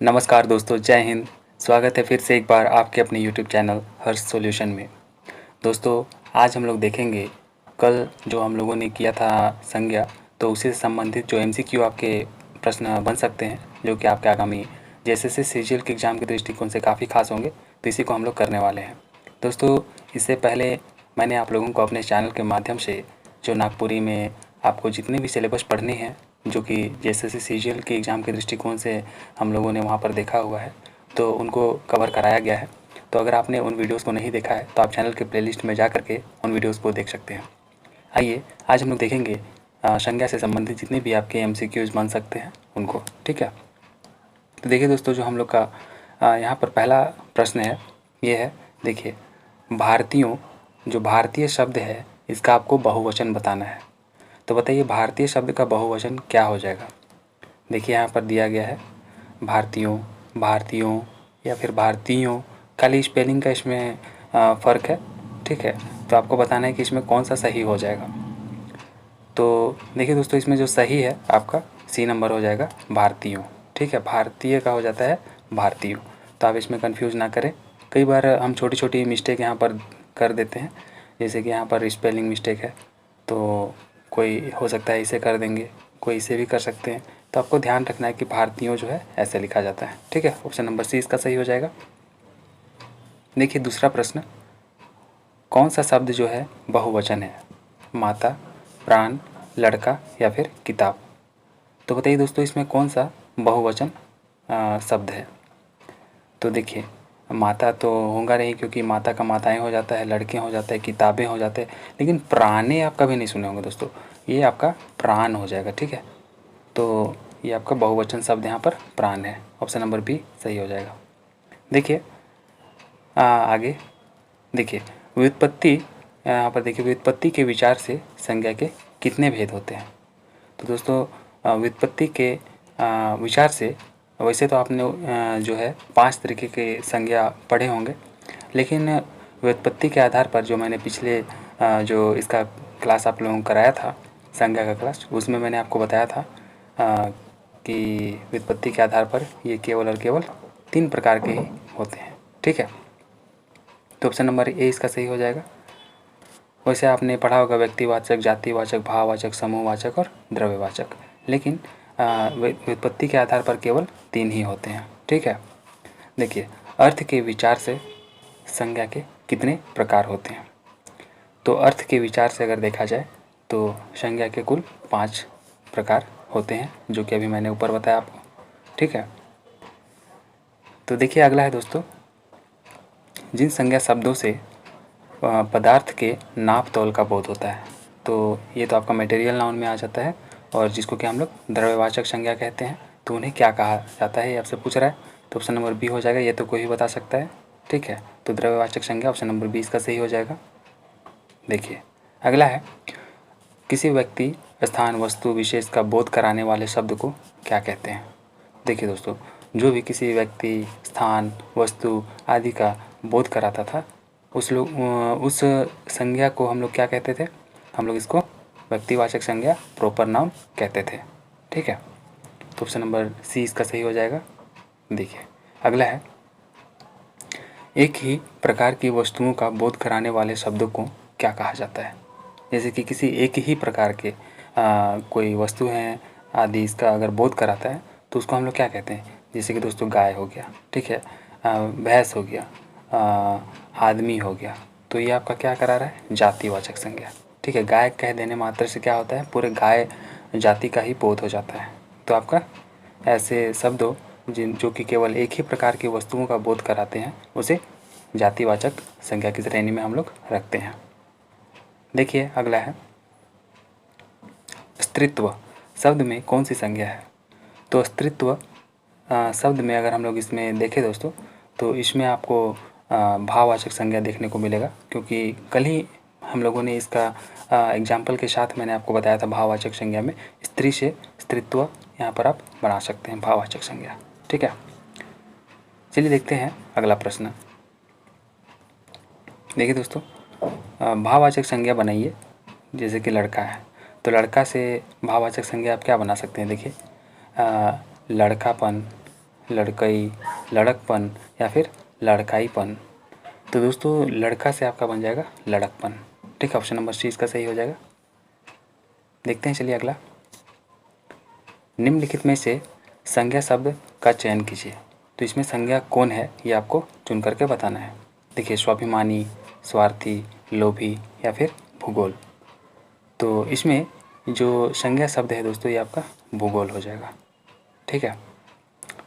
नमस्कार दोस्तों, जय हिंद। स्वागत है फिर से एक बार आपके अपने यूट्यूब चैनल हर्ष सॉल्यूशन में। दोस्तों, आज हम लोग देखेंगे कल जो हम लोगों ने किया था संज्ञा, तो उसी से संबंधित जो एमसीक्यू आपके प्रश्न बन सकते हैं, जो कि आपके आगामी जेएसएससी सीजीएल के एग्ज़ाम के दृष्टिकोण से काफ़ी खास होंगे, तो इसी को हम लोग करने वाले हैं। दोस्तों, इससे पहले मैंने आप लोगों को अपने चैनल के माध्यम से जो नागपुरी में आपको जितने भी सिलेबस पढ़ने हैं, जो कि जेएसएससी सीजीएल के एग्ज़ाम के दृष्टिकोण से हम लोगों ने वहाँ पर देखा हुआ है, तो उनको कवर कराया गया है। तो अगर आपने उन वीडियोस को नहीं देखा है तो आप चैनल के प्लेलिस्ट में जा करके उन वीडियोस को देख सकते हैं। आइए आज हम लोग देखेंगे संज्ञा से संबंधित जितने भी आपके एमसीक्यूज़ बन सकते हैं उनको। ठीक है, तो देखिए दोस्तों, जो हम लोग का यहाँ पर पहला प्रश्न है, ये है, देखिए, भारतीयों, जो भारतीय शब्द है इसका आपको बहुवचन बताना है। तो बताइए भारतीय शब्द का बहुवचन क्या हो जाएगा। देखिए यहाँ पर दिया गया है भारतीयों, भारतीयों या फिर भारतीयों। खाली स्पेलिंग का इसमें फ़र्क है। ठीक है, तो आपको बताना है कि इसमें कौन सा सही हो जाएगा। तो देखिए दोस्तों, इसमें जो सही है आपका सी नंबर हो जाएगा, भारतीयों। ठीक है, भारतीय का हो जाता है भारतीयों। तो आप इसमें कंफ्यूज ना करें। कई बार हम छोटी छोटी मिस्टेक यहाँ पर कर देते हैं, जैसे कि यहाँ पर स्पेलिंग मिस्टेक है, तो कोई हो सकता है इसे कर देंगे, कोई इसे भी कर सकते हैं। तो आपको ध्यान रखना है कि भारतीयों जो है ऐसे लिखा जाता है। ठीक है, ऑप्शन नंबर सी इसका सही हो जाएगा। देखिए दूसरा प्रश्न, कौन सा शब्द जो है बहुवचन है, माता, प्राण, लड़का या फिर किताब। तो बताइए दोस्तों, इसमें कौन सा बहुवचन शब्द है। तो देखिए, माता तो होगा नहीं, क्योंकि माता का माताएं हो जाता है, लड़के हो जाते हैं, किताबें हो जाते हैं, लेकिन प्राणे आप कभी नहीं सुने होंगे दोस्तों, ये आपका प्राण हो जाएगा। ठीक है, तो ये आपका बहुवचन शब्द यहाँ पर प्राण है। ऑप्शन नंबर बी सही हो जाएगा। देखिए आगे, देखिए व्युत्पत्ति, यहाँ पर देखिए व्युत्पत्ति के विचार से संज्ञा के कितने भेद होते हैं। तो दोस्तों, व्युत्पत्ति के विचार से, वैसे तो आपने जो है 5 तरीके के संज्ञा पढ़े होंगे, लेकिन व्युत्पत्ति के आधार पर जो मैंने पिछले जो इसका क्लास आप लोगों को कराया था, संज्ञा का क्लास, उसमें मैंने आपको बताया था कि व्युत्पत्ति के आधार पर ये केवल और केवल 3 प्रकार के ही होते हैं। ठीक है, तो ऑप्शन नंबर ए इसका सही हो जाएगा। वैसे आपने पढ़ा होगा व्यक्तिवाचक, जातिवाचक, भाववाचक, समूहवाचक और द्रव्यवाचक, लेकिन व्युत्पत्ति के आधार पर केवल 3 ही होते हैं। ठीक है, देखिए अर्थ के विचार से संज्ञा के कितने प्रकार होते हैं। तो अर्थ के विचार से अगर देखा जाए तो संज्ञा के कुल 5 प्रकार होते हैं, जो कि अभी मैंने ऊपर बताया आपको। ठीक है, तो देखिए अगला है दोस्तों, जिन संज्ञा शब्दों से पदार्थ के नाप तौल का बोध होता है। तो ये तो आपका मटेरियल नाउन में आ जाता है, और जिसको कि हम लोग द्रव्यवाचक संज्ञा कहते हैं, तो उन्हें क्या कहा जाता है ये आपसे पूछ रहा है। तो ऑप्शन नंबर बी हो जाएगा, ये तो कोई भी बता सकता है। ठीक है, तो द्रव्यवाचक संज्ञा ऑप्शन नंबर बी इसका सही हो जाएगा। देखिए अगला है, किसी व्यक्ति, स्थान, वस्तु विशेष का बोध कराने वाले शब्द को क्या कहते हैं। देखिए दोस्तों, जो भी किसी व्यक्ति, स्थान, वस्तु आदि का बोध कराता था, उस संज्ञा को हम लोग क्या कहते थे, हम लोग इसको व्यक्तिवाचक संज्ञा, प्रॉपर नाउन कहते थे। ठीक है, तो ऑप्शन नंबर सी इसका सही हो जाएगा। देखिए अगला है, एक ही प्रकार की वस्तुओं का बोध कराने वाले शब्दों को क्या कहा जाता है। जैसे कि किसी एक ही प्रकार के कोई वस्तु है आदि, इसका अगर बोध कराता है तो उसको हम लोग क्या कहते हैं। जैसे कि दोस्तों गाय हो गया, ठीक है, भैंस हो गया, आदमी हो गया, तो ये आपका क्या करा रहा है, जातिवाचक संज्ञा। ठीक है, गाय कह देने मात्र से क्या होता है, पूरे गाय जाति का ही बोध हो जाता है। तो आपका ऐसे शब्दों जो कि केवल एक ही प्रकार की वस्तुओं का बोध कराते हैं, उसे जातिवाचक संज्ञा की श्रेणी में हम लोग रखते हैं। देखिए अगला है, स्त्रीत्व शब्द में कौन सी संज्ञा है। तो स्त्रीत्व शब्द में अगर हम लोग इसमें देखें दोस्तों, तो इसमें आपको भाववाचक संज्ञा देखने को मिलेगा, क्योंकि कल ही हम लोगों ने इसका एग्जाम्पल के साथ मैंने आपको बताया था, भाववाचक संज्ञा में स्त्री से स्त्रीत्व यहाँ पर आप बना सकते हैं, भाववाचक संज्ञा। ठीक है, चलिए देखते हैं अगला प्रश्न। देखिए दोस्तों, भाववाचक संज्ञा बनाइए। जैसे कि लड़का है, तो लड़का से भाववाचक संज्ञा आप क्या बना सकते हैं। देखिए लड़कापन, लड़कई, लड़कपन या फिर लड़काईपन। तो दोस्तों लड़का से आपका बन जाएगा लड़कपन। ठीक है, ऑप्शन नंबर सी इसका सही हो जाएगा। देखते हैं, चलिए अगला। निम्नलिखित में से संज्ञा शब्द का चयन कीजिए। तो इसमें संज्ञा कौन है ये आपको चुन करके बताना है। देखिए, स्वाभिमानी, स्वार्थी, लोभी या फिर भूगोल। तो इसमें जो संज्ञा शब्द है दोस्तों ये आपका भूगोल हो जाएगा। ठीक है,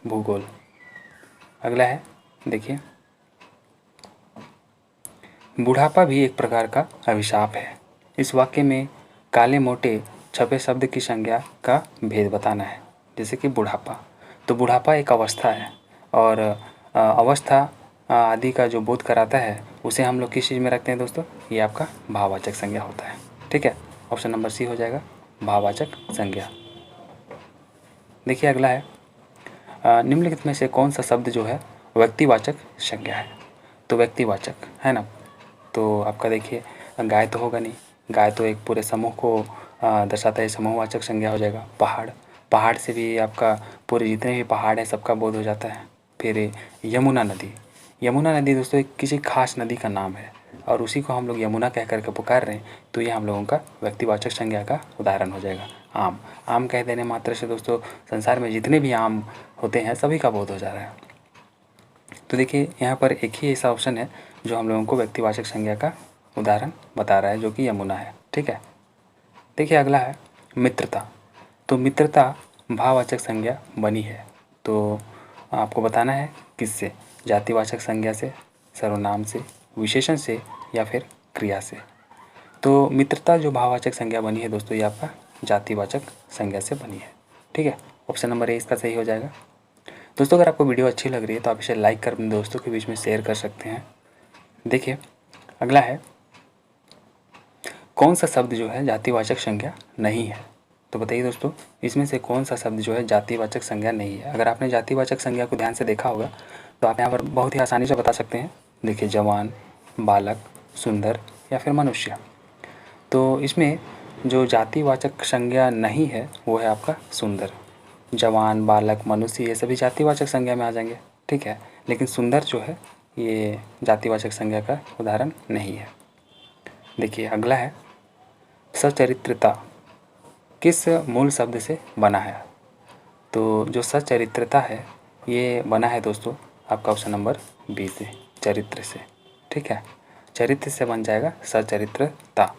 भूगोल। अगला है, देखिए, बुढ़ापा भी एक प्रकार का अभिशाप है। इस वाक्य में काले मोटे छपे शब्द की संज्ञा का भेद बताना है। जैसे कि बुढ़ापा, तो बुढ़ापा एक अवस्था है और अवस्था आदि का जो बोध कराता है उसे हम लोग किस चीज़ में रखते हैं दोस्तों, ये आपका भाववाचक संज्ञा होता है। ठीक है, ऑप्शन नंबर सी हो जाएगा, भाववाचक संज्ञा। देखिए अगला है, निम्नलिखित में से कौन सा शब्द जो है व्यक्तिवाचक संज्ञा है। तो व्यक्तिवाचक है ना, तो आपका देखिए गाय तो होगा नहीं, गाय तो एक पूरे समूह को दर्शाता है, समूहवाचक संज्ञा हो जाएगा। पहाड़, पहाड़ से भी आपका पूरे जितने भी पहाड़ हैं सबका बोध हो जाता है। फिर यमुना नदी, यमुना नदी दोस्तों एक किसी खास नदी का नाम है और उसी को हम लोग यमुना कह करके पुकार रहे हैं, तो ये हम लोगों का व्यक्तिवाचक संज्ञा का उदाहरण हो जाएगा। आम, आम कह देने मात्र से दोस्तों संसार में जितने भी आम होते हैं सभी का बोध हो जा रहा है। तो देखिए यहाँ पर एक ही ऐसा ऑप्शन है जो हम लोगों को व्यक्तिवाचक संज्ञा का उदाहरण बता रहा है, जो कि यमुना है। ठीक है, देखिए अगला है मित्रता। तो मित्रता भाववाचक संज्ञा बनी है, तो आपको बताना है किससे, जातिवाचक संज्ञा से, सर्वनाम से, विशेषण से या फिर क्रिया से। तो मित्रता जो भाववाचक संज्ञा बनी है दोस्तों ये आपका जातिवाचक संज्ञा से बनी है। ठीक है, ऑप्शन नंबर ए इसका सही हो जाएगा। दोस्तों अगर आपको वीडियो अच्छी लग रही है तो आप इसे लाइक कर अपने दोस्तों के बीच में शेयर कर सकते हैं। देखिए अगला है, कौन सा शब्द जो है जातिवाचक संज्ञा नहीं है। तो बताइए दोस्तों इसमें से कौन सा शब्द जो है जातिवाचक संज्ञा नहीं है। अगर आपने जातिवाचक संज्ञा को ध्यान से देखा होगा तो आप यहाँ पर बहुत ही आसानी से बता सकते हैं। देखिए जवान, बालक, सुंदर या फिर मनुष्य। तो इसमें जो जातिवाचक संज्ञा नहीं है वो है आपका सुंदर। जवान, बालक, मनुष्य ये सभी जातिवाचक संज्ञा में आ जाएंगे। ठीक है, लेकिन सुंदर जो है ये जातिवाचक संज्ञा का उदाहरण नहीं है। देखिए अगला है, सचरित्रता किस मूल शब्द से बना है। तो जो सचरित्रता है ये बना है दोस्तों आपका ऑप्शन नंबर बी से, चरित्र से। ठीक है, चरित्र से बन जाएगा सचरित्रता।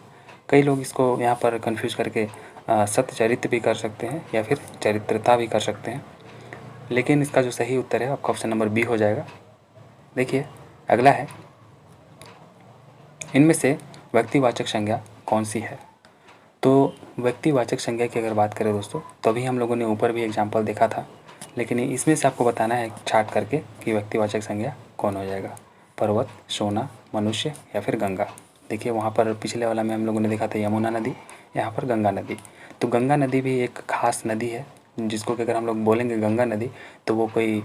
कई लोग इसको यहाँ पर कंफ्यूज करके सत्यचरित्र भी कर सकते हैं या फिर चरित्रता भी कर सकते हैं, लेकिन इसका जो सही उत्तर है आपका ऑप्शन नंबर बी हो जाएगा। देखिए अगला है, इनमें से व्यक्तिवाचक संज्ञा कौन सी है। तो व्यक्तिवाचक संज्ञा की अगर बात करें दोस्तों तो अभी हम लोगों ने ऊपर भी एग्जाम्पल देखा था, लेकिन इसमें से आपको बताना है छाट करके कि व्यक्तिवाचक संज्ञा कौन हो जाएगा। पर्वत, सोना, मनुष्य या फिर गंगा। देखिए वहाँ पर पिछले वाला में हम लोगों ने देखा था यमुना नदी, यहाँ पर गंगा नदी। तो गंगा नदी भी एक खास नदी है जिसको कि अगर हम लोग बोलेंगे गंगा नदी तो वो कोई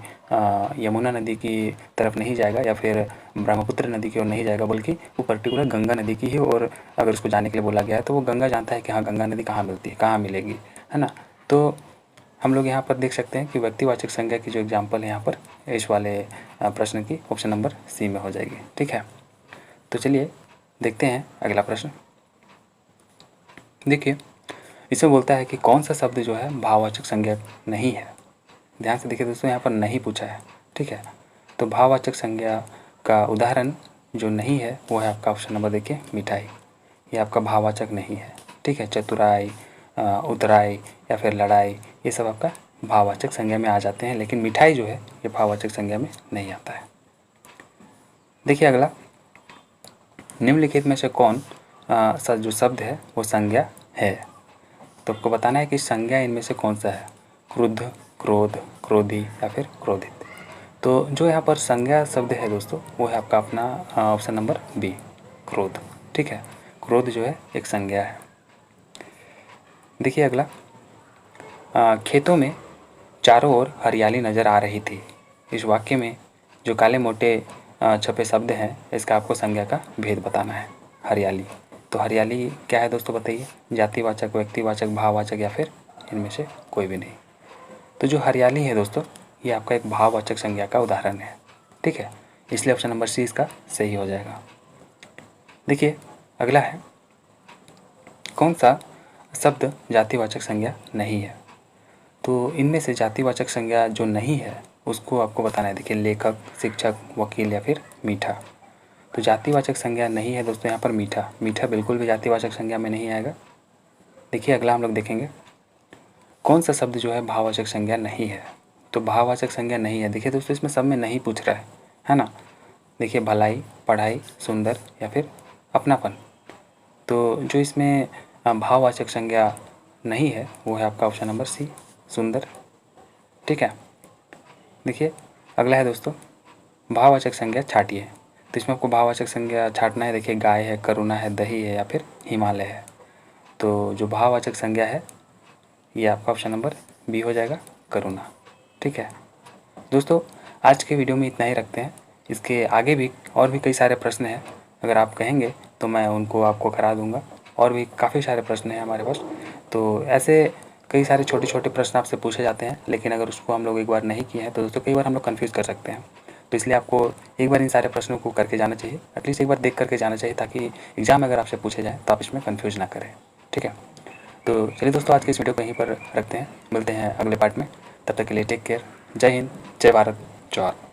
यमुना नदी की तरफ नहीं जाएगा या फिर ब्रह्मपुत्र नदी की ओर नहीं जाएगा, बल्कि वो पर्टिकुलर गंगा नदी की है। और अगर उसको जाने के लिए बोला गया है तो वो गंगा जानता है कि हाँ गंगा नदी कहाँ मिलती है, कहाँ मिलेगी, है ना। तो हम लोग यहाँ पर देख सकते हैं कि व्यक्तिवाचक संज्ञा की जो एग्जाम्पल है यहाँ पर इस वाले प्रश्न की ऑप्शन नंबर सी में हो जाएगी। ठीक है, तो चलिए देखते हैं अगला प्रश्न। देखिए इसमें बोलता है कि कौन सा शब्द जो है भाववाचक संज्ञा नहीं है। ध्यान से देखिए दोस्तों, यहाँ पर नहीं पूछा है। ठीक है, तो भाववाचक संज्ञा का उदाहरण जो नहीं है वो है आपका ऑप्शन नंबर देखिए मिठाई, ये आपका भाववाचक नहीं है। ठीक है, चतुराई, उतराई या फिर लड़ाई ये सब आपका भाववाचक संज्ञा में आ जाते हैं, लेकिन मिठाई जो है ये भाववाचक संज्ञा में नहीं आता है। देखिए अगला, निम्नलिखित में से कौन सा जो शब्द है वो संज्ञा है। तो आपको बताना है कि संज्ञा इनमें से कौन सा है, क्रुद्ध, क्रोध, क्रोधी या फिर क्रोधित। तो जो यहाँ पर संज्ञा शब्द है दोस्तों वो है आपका अपना ऑप्शन नंबर बी, क्रोध। ठीक है, क्रोध जो है एक संज्ञा है। देखिए अगला, खेतों में चारों ओर हरियाली नज़र आ रही थी। इस वाक्य में जो काले मोटे छपे शब्द हैं इसका आपको संज्ञा का भेद बताना है। हरियाली, तो हरियाली क्या है दोस्तों बताइए, जातिवाचक, व्यक्तिवाचक, भाववाचक या फिर इनमें से कोई भी नहीं। तो जो हरियाली है दोस्तों ये आपका एक भाववाचक संज्ञा का उदाहरण है। ठीक है, इसलिए ऑप्शन नंबर सी इसका सही हो जाएगा। देखिए अगला है, कौन सा शब्द जातिवाचक संज्ञा नहीं है? तो इनमें से जातिवाचक संज्ञा जो नहीं है उसको आपको बताना है। देखिए लेखक, शिक्षक, वकील या फिर मीठा। तो जातिवाचक संज्ञा नहीं है दोस्तों यहाँ पर मीठा। मीठा बिल्कुल भी जातिवाचक संज्ञा में नहीं आएगा। देखिए अगला हम लोग देखेंगे, कौन सा शब्द जो है भाववाचक संज्ञा नहीं है? तो भाववाचक संज्ञा नहीं है, देखिए दोस्तों इसमें सब में नहीं पूछ रहा है ना। देखिए भलाई, पढ़ाई, सुंदर या फिर अपनापन। तो जो इसमें भाववाचक संज्ञा नहीं है वो है आपका ऑप्शन नंबर सी, सुंदर। ठीक है, देखिए अगला है दोस्तों, भाववाचक संज्ञा छाटिए। तो इसमें आपको भाववाचक संज्ञा छाटना है। देखिए गाय है, करुणा है, दही है या फिर हिमालय है। तो जो भाववाचक संज्ञा है ये आपका ऑप्शन नंबर बी हो जाएगा, करुणा। ठीक है दोस्तों, आज के वीडियो में इतना ही रखते हैं। इसके आगे भी और भी कई सारे प्रश्न हैं, अगर आप कहेंगे तो मैं उनको आपको करा दूंगा। और भी काफ़ी सारे प्रश्न हैं हमारे पास। तो ऐसे कई सारे छोटे छोटे प्रश्न आपसे पूछे जाते हैं, लेकिन अगर उसको हम लोग एक बार नहीं किए हैं तो दोस्तों कई बार हम लोग कन्फ्यूज़ कर सकते हैं। तो इसलिए आपको एक बार इन सारे प्रश्नों को करके जाना चाहिए, एटलीस्ट एक बार देख करके जाना चाहिए, ताकि एग्ज़ाम अगर आपसे पूछे जाए तो आप इसमें कन्फ्यूज़ ना करें। ठीक है, तो चलिए दोस्तों आज के इस वीडियो को यहीं पर रखते हैं, मिलते हैं अगले पार्ट में। तब तक के लिए टेक केयर। जय हिंद, जय भारत, जौहर।